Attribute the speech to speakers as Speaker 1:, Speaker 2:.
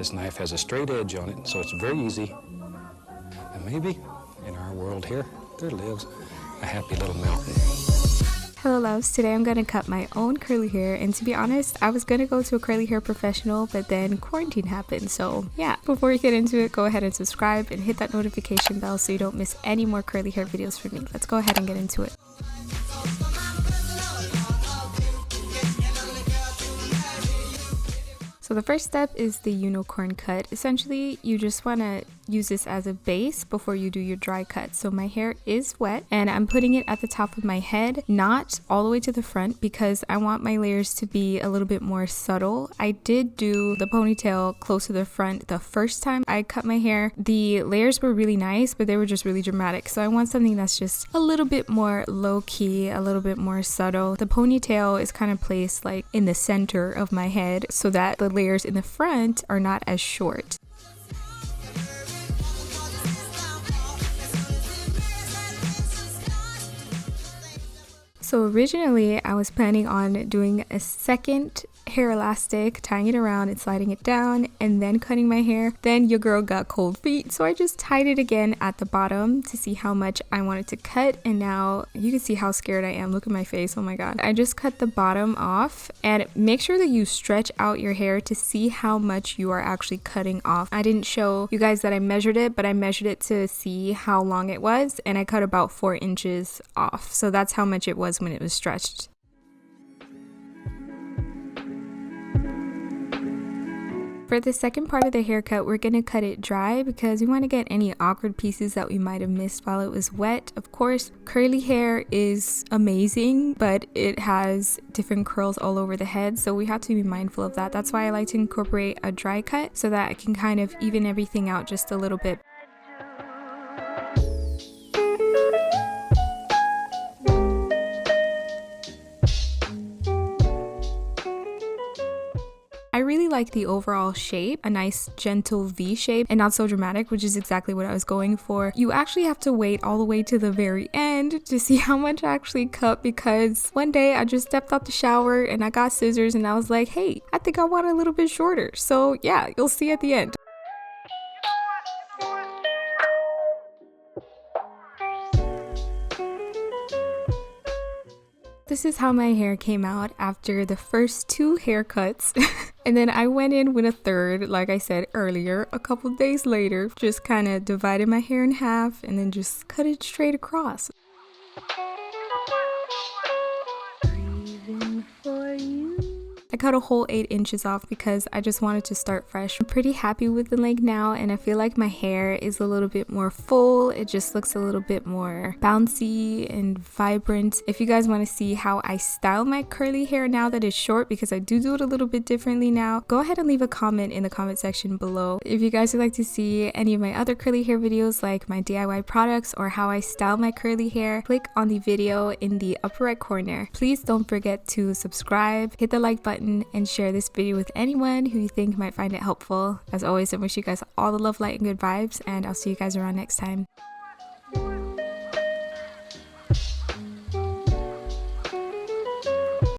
Speaker 1: This knife has a straight edge on it, so it's very easy. And maybe in our world here, there lives a happy little mountain.
Speaker 2: Hello loves, today I'm gonna cut my own curly hair, and to be honest, I was gonna go to a curly hair professional, but then quarantine happened, so yeah. Before we get into it, go ahead and subscribe and hit that notification bell so you don't miss any more curly hair videos from me. Let's go ahead and get into it. So the first step is the unicorn cut. Essentially, you just want to use this as a base before you do your dry cut. So my hair is wet and I'm putting it at the top of my head, not all the way to the front, because I want my layers to be a little bit more subtle. I did do the ponytail close to the front the first time I cut my hair. The layers were really nice, but they were just really dramatic. So I want something that's just a little bit more low-key, a little bit more subtle. The ponytail is kind of placed like in the center of my head so that the layers in the front are not as short. So originally I was planning on doing a second hair elastic, tying it around and sliding it down and then cutting my hair. Then your girl got cold feet, so I just tied it again at the bottom to see how much I wanted to cut, and now you can see how scared I am. Look at my face, oh my god. I just cut the bottom off, and make sure that you stretch out your hair to see how much you are actually cutting off. I didn't show you guys that I measured it, but I measured it to see how long it was, and I cut about 4 inches off, so that's how much it was when it was stretched. For the second part of the haircut, we're going to cut it dry because we want to get any awkward pieces that we might have missed while it was wet. Of course, curly hair is amazing, but it has different curls all over the head, so we have to be mindful of that. That's why I like to incorporate a dry cut so that I can kind of even everything out just a little bit. I really like the overall shape, a nice gentle V shape and not so dramatic, which is exactly what I was going for. You actually have to wait all the way to the very end to see how much I actually cut, because one day I just stepped out the shower and I got scissors and I was like, hey, I think I want it a little bit shorter. So yeah, you'll see at the end. This is how my hair came out after the first 2 haircuts. And then I went in with a third, like I said earlier, a couple days later. Just kind of divided my hair in half and then just cut it straight across. I cut a whole 8 inches off because I just wanted to start fresh. I'm pretty happy with the length now, and I feel like my hair is a little bit more full. It just looks a little bit more bouncy and vibrant. If you guys want to see how I style my curly hair now that it's short, because I do it a little bit differently now, go ahead and leave a comment in the comment section below. If you guys would like to see any of my other curly hair videos, like my DIY products or how I style my curly hair, click on the video in the upper right corner. Please don't forget to subscribe, hit the like button, and share this video with anyone who you think might find it helpful. As always, I wish you guys all the love, light, and good vibes, and I'll see you guys around next time.